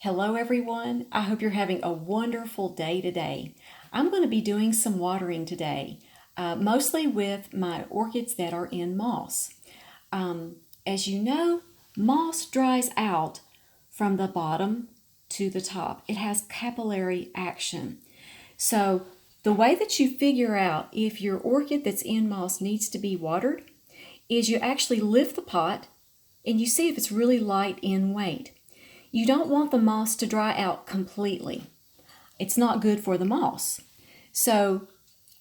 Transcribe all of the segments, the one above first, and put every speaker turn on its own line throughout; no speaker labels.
Hello everyone, I hope you're having a wonderful day today. I'm going to be doing some watering today, mostly with my orchids that are in moss. As you know, moss dries out from the bottom to the top. It has capillary action. So the way that you figure out if your orchid that's in moss needs to be watered is you actually lift the pot and you see if it's really light in weight. You don't want the moss to dry out completely. It's not good for the moss. So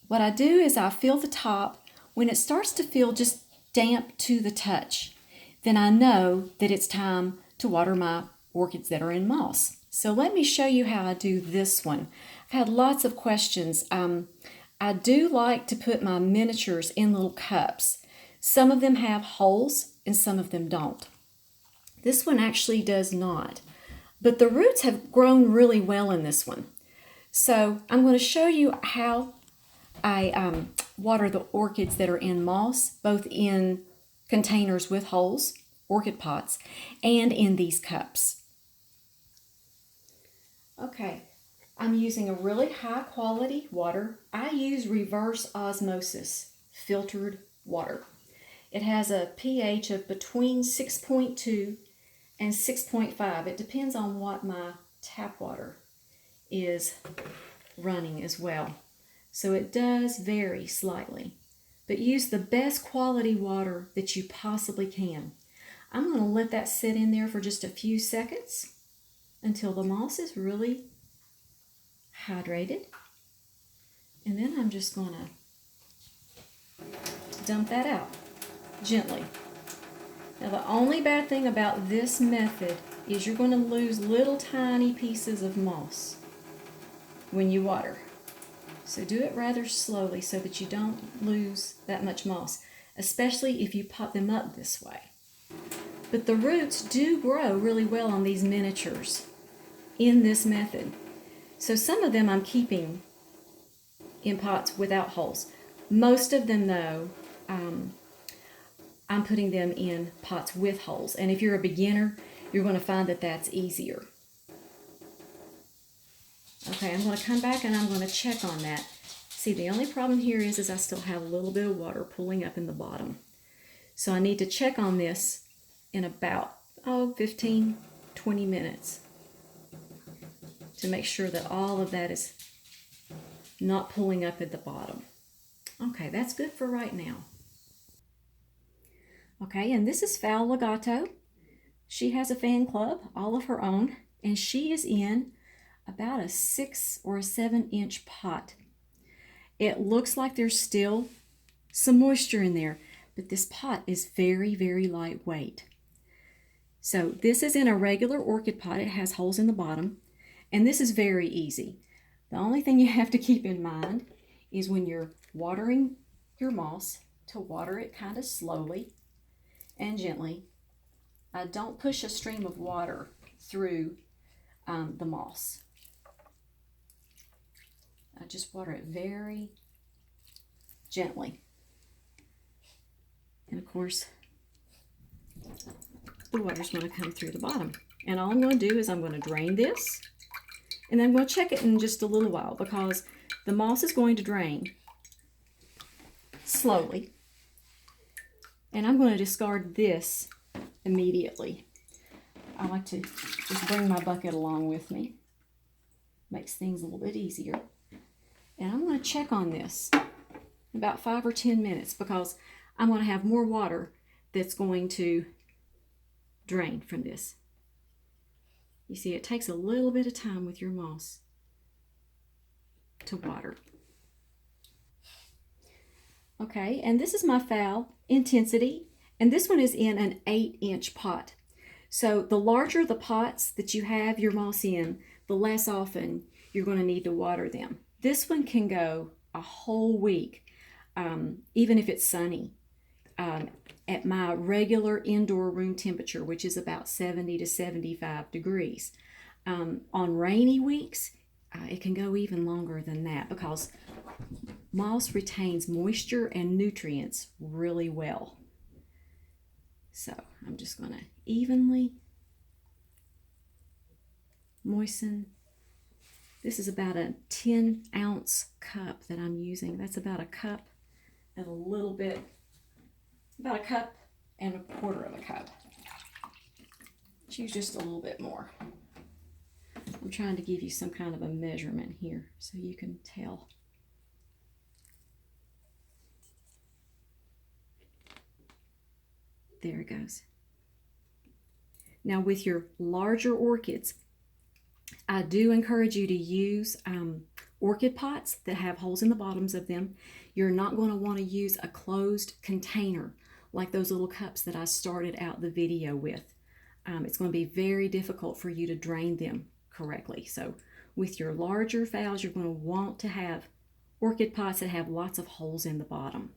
what I do is I fill the top. When it starts to feel just damp to the touch, then I know that it's time to water my orchids that are in moss. So let me show you how I do this one. I've had lots of questions. I do like to put my miniatures in little cups. Some of them have holes and some of them don't. This one actually does not, but the roots have grown really well in this one. So I'm going to show you how I water the orchids that are in moss, both in containers with holes, orchid pots, and in these cups. Okay, I'm using a really high quality water. I use reverse osmosis filtered water. It has a pH of between 6.2 and 6.5. It depends on what my tap water is running as well. So it does vary slightly. But use the best quality water that you possibly can. I'm going to let that sit in there for just a few seconds until the moss is really hydrated. And then I'm just going to dump that out gently. Now the only bad thing about this method is you're going to lose little tiny pieces of moss when you water. So do it rather slowly so that you don't lose that much moss, especially if you pot them up this way. But the roots do grow really well on these miniatures in this method. So some of them I'm keeping in pots without holes. Most of them though, I'm putting them in pots with holes. And if you're a beginner, you're going to find that that's easier. Okay, I'm going to come back and I'm going to check on that. See, the only problem here is I still have a little bit of water pooling up in the bottom. So I need to check on this in about 15, 20 minutes to make sure that all of that is not pulling up at the bottom. Okay, that's good for right now. Okay, and this is Foul Legato. She has a fan club, all of her own, and she is in about a 6 or a 7-inch pot. It looks like there's still some moisture in there, but this pot is very, very lightweight. So this is in a regular orchid pot. It has holes in the bottom, and this is very easy. The only thing you have to keep in mind is when you're watering your moss to water it kind of slowly and gently. Don't push a stream of water through the moss. Just water it very gently. And of course, the water's going to come through the bottom. And all I'm going to do is I'm going to drain this, and then I'm going to check it in just a little while because the moss is going to drain slowly. And I'm going to discard this immediately. I like to just bring my bucket along with me. Makes things a little bit easier. And I'm going to check on this in about 5 or 10 minutes because I'm going to have more water that's going to drain from this. You see, it takes a little bit of time with your moss to water. Okay, and this is my Foul Intensity, and this one is in an 8-inch pot. So the larger the pots that you have your moss in, the less often you're going to need to water them. This one can go a whole week, even if it's sunny, at my regular indoor room temperature, which is about 70 to 75 degrees. On rainy weeks, it can go even longer than that because moss retains moisture and nutrients really well. So I'm just going to evenly moisten. This is about a 10-ounce cup that I'm using. That's about a cup and a little bit, about a cup and a quarter of a cup. Choose just a little bit more. I'm trying to give you some kind of a measurement here so you can tell. There it goes. Now with your larger orchids, I do encourage you to use orchid pots that have holes in the bottoms of them. You're not going to want to use a closed container like those little cups that I started out the video with. It's going to be very difficult for you to drain them correctly. So with your larger phals, you're going to want to have orchid pots that have lots of holes in the bottom.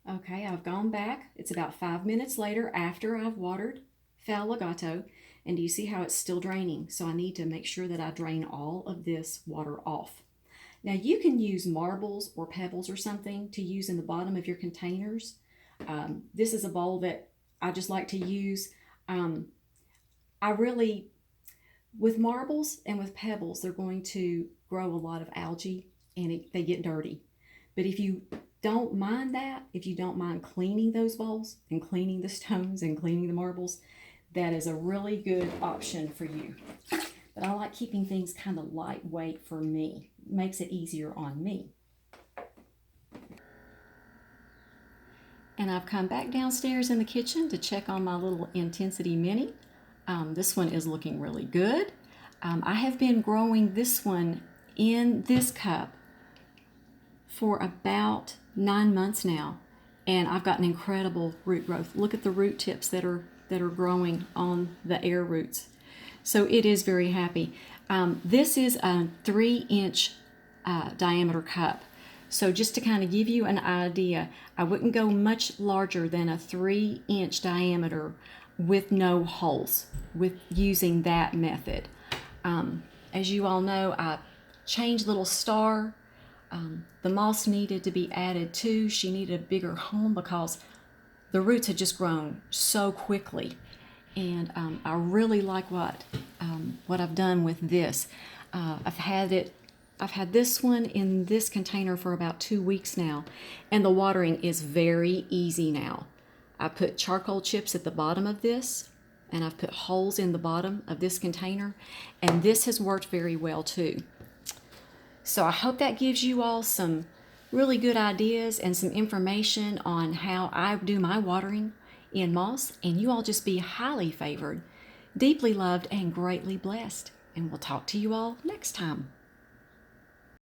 Okay, I've gone back. It's about 5 minutes later after I've watered phal legato, and do you see how it's still draining? So I need to make sure that I drain all of this water off. Now you can use marbles or pebbles or something to use in the bottom of your containers. This is a bowl that I just like to use. With marbles and with pebbles, they're going to grow a lot of algae and they get dirty. But if you don't mind that, if you don't mind cleaning those bowls and cleaning the stones and cleaning the marbles, that is a really good option for you. But I like keeping things kind of lightweight for me. It makes it easier on me. And I've come back downstairs in the kitchen to check on my little Intensity Mini. This one is looking really good. I have been growing this one in this cup for about 9 months now, and I've got an incredible root growth. Look at the root tips that are growing on the air roots. So it is very happy. This is a 3-inch diameter cup. So just to kind of give you an idea, I wouldn't go much larger than a 3-inch diameter with no holes with using that method. As you all know, I changed little Star. The moss needed to be added to. She needed a bigger home because the roots had just grown so quickly. And I really like what I've done with this. I've had this one in this container for about 2 weeks now, and the watering is very easy now. I put charcoal chips at the bottom of this, and I've put holes in the bottom of this container, and this has worked very well too. So I hope that gives you all some really good ideas and some information on how I do my watering in moss, and you all just be highly favored, deeply loved, and greatly blessed. And we'll talk to you all next time.